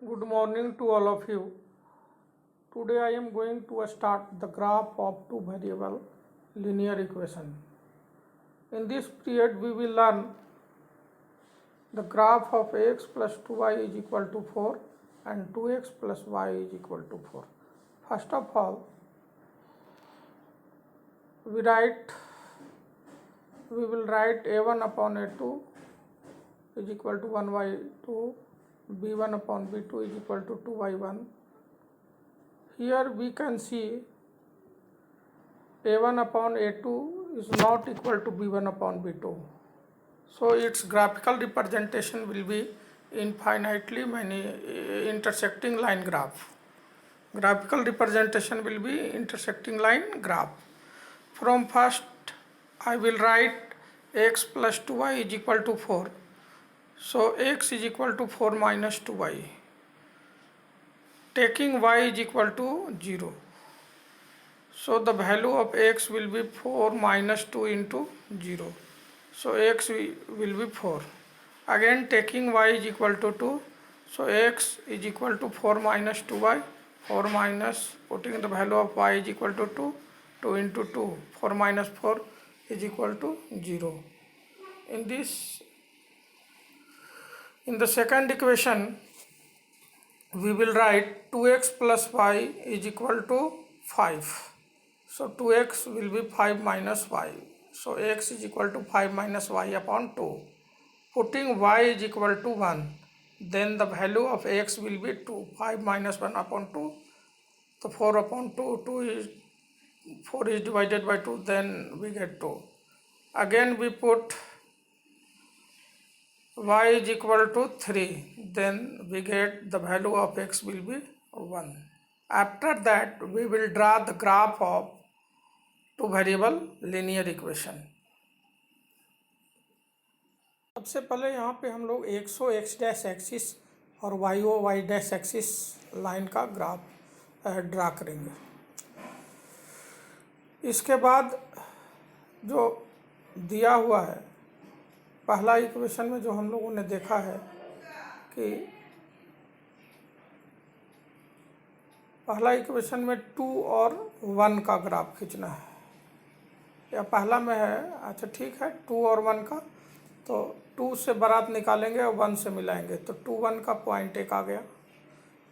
Good morning to all of you. Today I am going to start the graph of two variable linear equation. In this period we will learn the graph of x plus 2y is equal to 4 and 2x plus y is equal to 4. First of all, we will write a1 upon a2 is equal to 1 by 2, b1 upon b2 is equal to 2 by 1. Here we can see a1 upon a2 is not equal to b1 upon b2. So its graphical representation will be infinitely many intersecting line graph. Graphical representation will be intersecting line graph. From first I will write x plus 2y is equal to 4. So x is equal to 4 minus 2y. Taking y is equal to 0. So the value of x will be 4 minus 2 into 0. So x will be 4. Again taking y is equal to 2. So x is equal to 4 minus 2y. 4 minus, putting the value of y is equal to 2. 2 into 2. 4 minus 4 is equal to 0. In the second equation, we will write 2x plus y is equal to 5. So 2x will be 5 minus y. So x is equal to 5 minus y upon 2. Putting y is equal to 1. Then the value of x will be 2. 5 minus 1 upon 2. So 4 upon 2, 4 is divided by 2. Then we get 2. Again we put y is equal to 3. Then we get the value of x will be 1. After that we will draw the graph of two variable linear equation. सबसे पहले यहाँ पे हम लोग एक्सो x dash axis और वाईओ Y dash axis line का graph draw करेंगे. इसके बाद जो दिया हुआ है पहला इक्वेशन में जो हम लोगों ने देखा है कि पहला इक्वेशन में 2 और 1 का ग्राफ खींचना है. या पहला में है, अच्छा ठीक है, 2 और 1 का. तो 2 से बारात निकालेंगे और 1 से मिलाएंगे तो 2 1 का पॉइंट एक आ गया.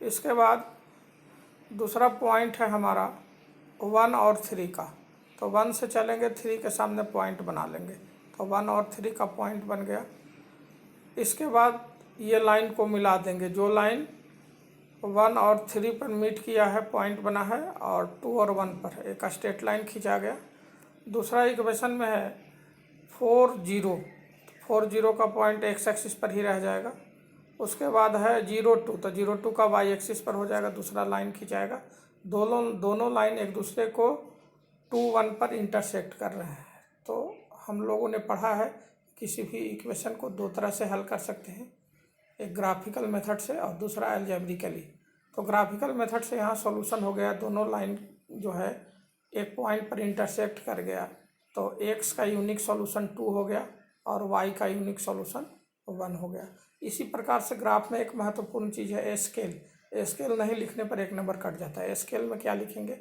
इसके बाद दूसरा पॉइंट है हमारा 1 और 3 का. तो 1 से चलेंगे, 3 के सामने पॉइंट बना लेंगे तो 1 और 3 का पॉइंट बन गया. इसके बाद ये लाइन को मिला देंगे. जो लाइन 1 और 3 पर मीट किया है पॉइंट बना है और 2 और 1 पर एक स्ट्रेट लाइन खींचा गया. दूसरा इक्वेशन में है 4 0. 4 0 का पॉइंट एक्स एक्सिस पर ही रह जाएगा. उसके बाद है 0 2. तो 0 2 का वाई एक्सिस पर हो जाएगा. दूसरा लाइन खींचाएगा. दोनों लाइन एक दूसरे को 2 1 पर इंटरसेक्ट कर रहे हैं. तो हम लोगों ने पढ़ा है किसी भी इक्वेशन को दो तरह से हल कर सकते हैं, एक ग्राफिकल मेथड से और दूसरा अलजेब्रिकली. तो ग्राफिकल मेथड से यहाँ सॉल्यूशन हो गया. दोनों लाइन जो है एक पॉइंट पर इंटरसेक्ट कर गया तो x का यूनिक सॉल्यूशन 2 हो गया और y का यूनिक सॉल्यूशन 1 हो गया. इसी प्रकार से ग्राफ में एक महत्वपूर्ण चीज़ है स्केल. स्केल नहीं लिखने पर एक नंबर कट जाता है. स्केल में क्या लिखेंगे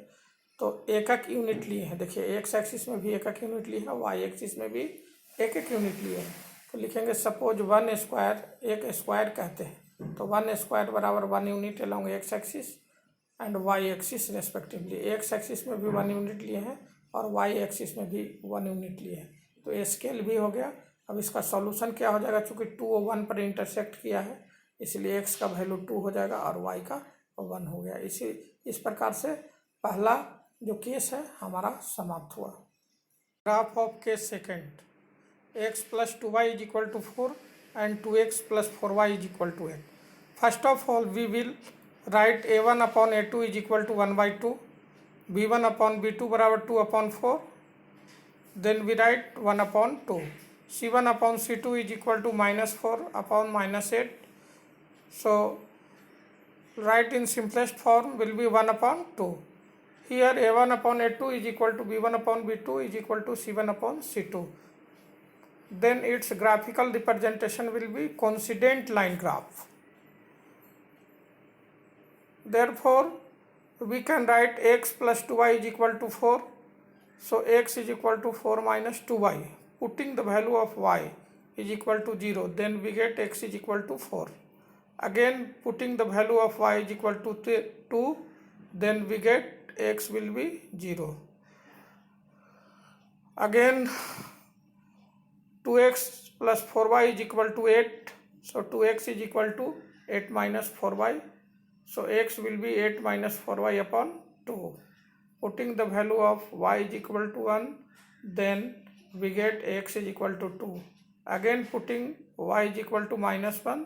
तो एकक यूनिट लिए हैं. देखिए एक्स एक्सिस में भी एकक यूनिट लिए है, वाई एक्सिस में भी एक यूनिट लिए हैं. तो लिखेंगे सपोज 1 स्क्वायर, एक स्क्वायर कहते हैं तो 1 स्क्वायर बराबर 1 unit along X axis and Y axis respectively. X axis में भी 1 यूनिट लिए हैं और वाई एक्सिस में भी 1 यूनिट लिए हैं. तो स्केल भी हो गया. अब इसका सॉल्यूशन क्या हो जाएगा, चूँकि 2 और 1 पर इंटरसेक्ट किया है इसलिए एक्स का वैल्यू 2 हो जाएगा और वाई का 1 हो गया. इस प्रकार से पहला जो केस है हमारा समाप्त हुआ. Graph of case second, X plus 2y is equal to 4 and 2x plus 4y is equal to 8. First of all we will write a1 upon a2 is equal to 1 by 2, b1 upon b2 बराबर 2 upon 4. Then we write 1 upon 2. c1 upon c2 is equal to -4 upon -8. So write in simplest form will be 1 upon 2. Here a1 upon a2 is equal to b1 upon b2 is equal to c1 upon c2. Then its graphical representation will be coincident line graph. therefore we can write x plus 2y is equal to 4. So x is equal to 4 minus 2y. Putting the value of y is equal to 0, then we get x is equal to 4. Again putting the value of y is equal to 2, then we get x will be 0. Again 2x plus 4y is equal to 8. So 2x is equal to 8 minus 4y. So x will be 8 minus 4y upon 2. Putting the value of y is equal to 1, then we get x is equal to 2. Again putting y is equal to minus 1,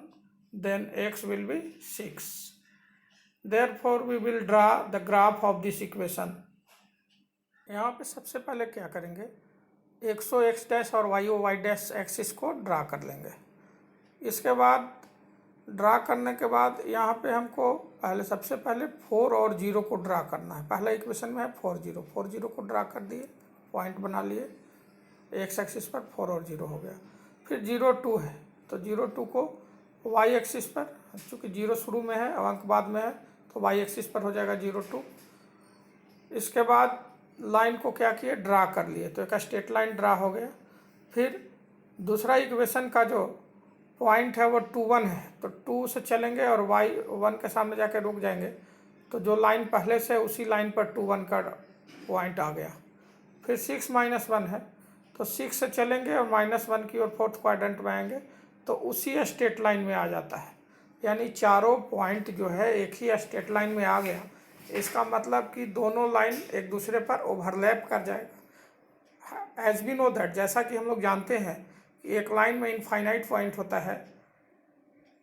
then x will be 6. Therefore we will draw the graph of this equation. यहाँ पे सबसे पहले क्या करेंगे, एक्सो x dash और Y Y dash axis को draw कर लेंगे। इसके बाद ड्रा करने के बाद यहाँ पे हमको सबसे पहले 4 और 0 को ड्रा करना है। पहला इक्वेशन में है 4 0 को ड्रा कर दिए, पॉइंट बना लिए, एक्स एक्सिस पर 4 और 0 हो गया। फिर 0 2 है तो 0 2 को वाई एक्सिस पर, चूँकि 0 शुरू में है, अंक बाद में है, तो वाई एक्सिस पर हो जाएगा 0 2। इसके बाद लाइन को क्या किए, ड्रा कर लिए, तो एक स्ट्रेट लाइन ड्रा हो गया। फिर दूसरा इक्वेशन का जो पॉइंट है वो 2 1 है, तो 2 से चलेंगे और y 1 के सामने जाके रुक जाएंगे, तो जो लाइन पहले से उसी लाइन पर 2 1 का पॉइंट आ गया। फिर 6 माइनस 1 है, तो 6 से चलेंगे और -1 की ओर फोर्थ क्वाड्रेंट में आएंगे, तो उसी स्ट्रेट लाइन में आ जाता है। यानी चारों पॉइंट जो है एक ही स्ट्रेट लाइन में आ गया। इसका मतलब कि दोनों लाइन एक दूसरे पर ओवरलैप कर जाएगा। एज वी नो दैट, जैसा कि हम लोग जानते हैं कि एक लाइन में इनफाइनाइट पॉइंट होता है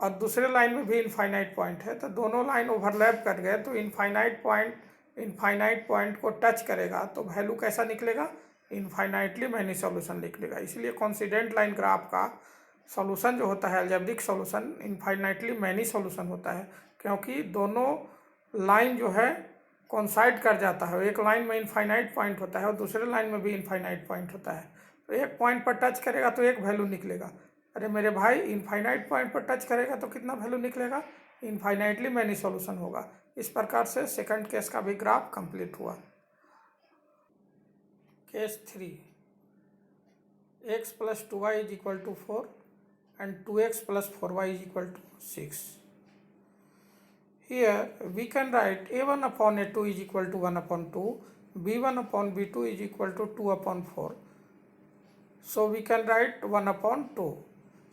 और दूसरे लाइन में भी इनफाइनाइट पॉइंट है, तो दोनों लाइन ओवरलैप कर गए तो इनफाइनाइट पॉइंट को टच करेगा तो वैल्यू कैसा निकलेगा, इनफाइनाइटली मैनी सॉल्यूशन निकलेगा। इसलिए कॉन्सिडेंट लाइन ग्राफ का सॉल्यूशन जो होता है, algebraic solution, infinitely many solution होता है, क्योंकि दोनों लाइन जो है कोइंसाइड कर जाता है। एक लाइन में इनफाइनाइट पॉइंट होता है और दूसरे लाइन में भी इनफाइनाइट पॉइंट होता है, तो एक पॉइंट पर टच करेगा तो एक वैल्यू निकलेगा। अरे मेरे भाई, इनफाइनाइट पॉइंट पर टच करेगा तो कितना वैल्यू निकलेगा, इनफाइनाइटली मैनी सॉल्यूशन होगा। इस प्रकार से सेकंड केस का भी ग्राफ कंप्लीट हुआ। Case 3, x plus 2y is equal to 4 and 2x plus 4y is equal to 6. Here we can write a1 upon a2 is equal to 1 upon 2, b1 upon b2 is equal to 2 upon 4. So we can write 1 upon 2.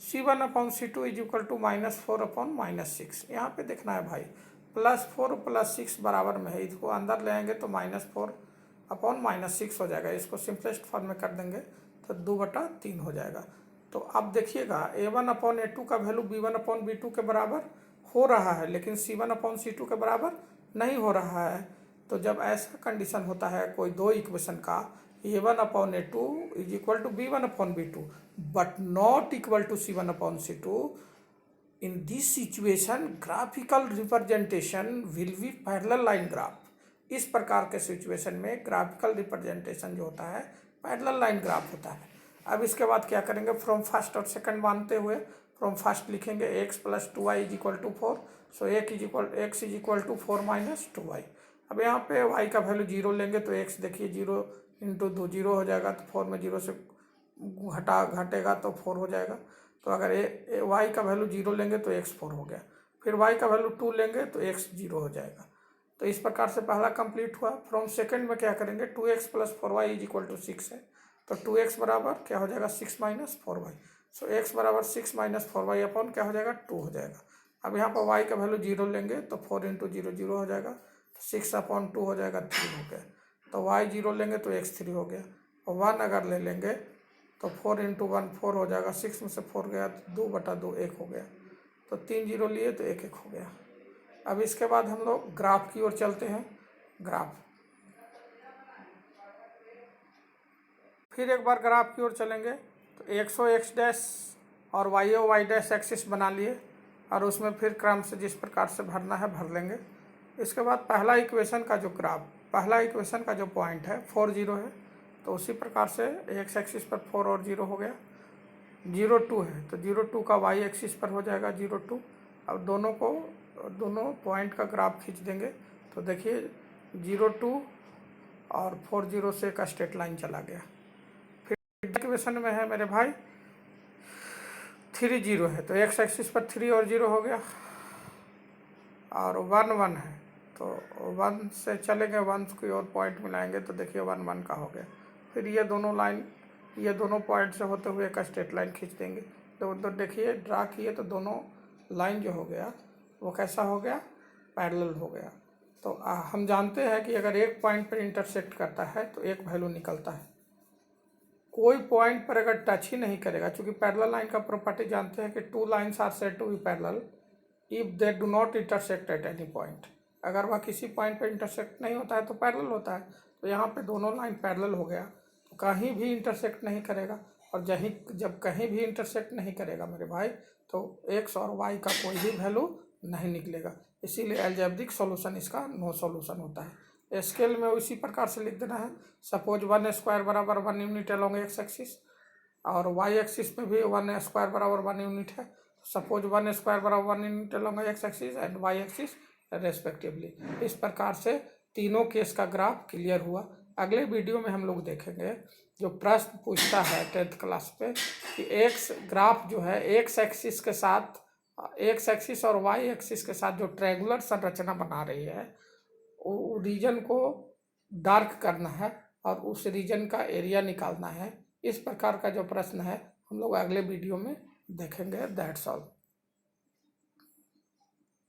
c1 upon c2 is equal to -4 upon -6. यहाँ पे देखना है भाई, +4 + 6 बराबर में है, इसको अंदर ले आएंगे तो -4 अपॉन -6 हो जाएगा। इसको सिंपलेस्ट फॉर्म में कर देंगे तो 2/3 हो जाएगा। तो अब देखिएगा, a1 अपॉन a2 का वैल्यू b1 अपॉन b2 के बराबर हो रहा है, लेकिन c1 अपॉन c2 के बराबर नहीं हो रहा है। तो जब ऐसा कंडीशन होता है कोई दो इक्वेशन का, a1 upon a2 is equal to b1 upon b2 but not equal to c1 upon c2, in this situation graphical representation will be parallel line graph. इस प्रकार के सिचुएशन में ग्राफिकल रिप्रेजेंटेशन जो होता है पैरेलल लाइन ग्राफ होता है। अब इसके बाद क्या करेंगे, फ्रॉम फर्स्ट और सेकंड मानते हुए फ्रॉम फर्स्ट लिखेंगे x plus 2y is equal to 4। So x is equal to 4 minus 2y। अब यहाँ पे y का वैल्यू 0 लेंगे तो x देखिए 0 इंटू 2 0 हो जाएगा, तो 4 में 0 से घटेगा तो 4 हो जाएगा। तो अगर y का वैल्यू 0 लेंगे तो x 4 हो गया, फिर y का वैल्यू 2 लेंगे तो x 0 हो जाएगा। तो इस प्रकार से पहला कंप्लीट हुआ। फ्रॉम सेकंड में क्या करेंगे, 2x plus 4y is equal to 6 है, तो 2x बराबर क्या हो जाएगा, 6 minus 4y। सो x बराबर 6 minus 4y अपॉन क्या हो जाएगा, 2 हो जाएगा। अब यहाँ पर y का वैल्यू 0 लेंगे तो 4 इंटू 0 0 हो जाएगा, तो 6 अपॉन 2 हो जाएगा, 3 हो गया। तो y 0 लेंगे तो x 3 हो गया, और 1 अगर ले लेंगे तो 4 इंटू 1 4 हो जाएगा, 6 में से 4 गया तो 2/2 1 हो गया, तो 3 0 लिए तो 1 1 हो गया। अब इसके बाद हम लोग ग्राफ की ओर चलते हैं। ग्राफ, फिर एक बार ग्राफ की ओर चलेंगे तो x डैश और y डैश एक्सिस बना लिए, और उसमें फिर क्रम से जिस प्रकार से भरना है भर लेंगे। इसके बाद पहला इक्वेशन का जो ग्राफ, पहला इक्वेशन का जो पॉइंट है 4 0 है, तो उसी प्रकार से x एक्सिस पर 4 और 0 हो गया। 0 2 है तो 0 2 का y एक्सिस पर हो जाएगा 0 2। अब दोनों को दोनों पॉइंट का ग्राफ खींच देंगे तो देखिए 0 2 और 4 0 से एक स्ट्रेट लाइन चला गया। फिर इक्वेशन में है मेरे भाई 3 0 है तो एक्स एक्सिस पर 3 और 0 हो गया, और 1 1 है तो 1 से चलेंगे, 1 की और पॉइंट मिलाएंगे तो देखिए 1 1 का हो गया। फिर ये दोनों लाइन, ये दोनों पॉइंट से होते हुए एक स्ट्रेट लाइन खींच देंगे तो उधर देखिए ड्रा किए तो दोनों लाइन जो हो गया वो कैसा हो गया, पैरेलल हो गया। तो हम जानते हैं कि अगर एक पॉइंट पर इंटरसेक्ट करता है तो एक वैल्यू निकलता है। कोई पॉइंट पर अगर टच ही नहीं करेगा, चूँकि पैरेलल लाइन का प्रॉपर्टी जानते हैं कि 2 lines are said to be parallel if they do not intersect at any point. अगर वह किसी पॉइंट पर इंटरसेक्ट नहीं होता है तो पैरेलल होता है। तो यहाँ पे दोनों लाइन पैरेलल हो गया तो कहीं भी इंटरसेक्ट नहीं करेगा, और जब कहीं भी इंटरसेक्ट नहीं करेगा मेरे भाई तो एक्स और वाई का कोई भी वैल्यू नहीं निकलेगा। इसीलिए अलजेब्रिक सॉल्यूशन इसका नो सॉल्यूशन होता है। स्केल में उसी प्रकार से लिख देना है। सपोज 1 स्क्वायर बराबर 1 यूनिट अलोंग एक्स एक्सिस, और वाई एक्सिस पे भी 1 स्क्वायर बराबर 1 यूनिट है। सपोज 1 स्क्वायर बराबर 1 unit along X axis and Y axis respectively. इस प्रकार से तीनों केस का ग्राफ क्लियर हुआ। अगले वीडियो में हम लोग देखेंगे जो प्रश्न पूछता है 10th क्लास पे कि एक्स ग्राफ जो है एक्स एक्सिस के साथ, एक्स एक्सिस और वाई एक्सिस के साथ जो ट्रायंगुलर संरचना बना रही है वो रीजन को डार्क करना है और उस रीजन का एरिया निकालना है। इस प्रकार का जो प्रश्न है हम लोग अगले वीडियो में देखेंगे। That's all.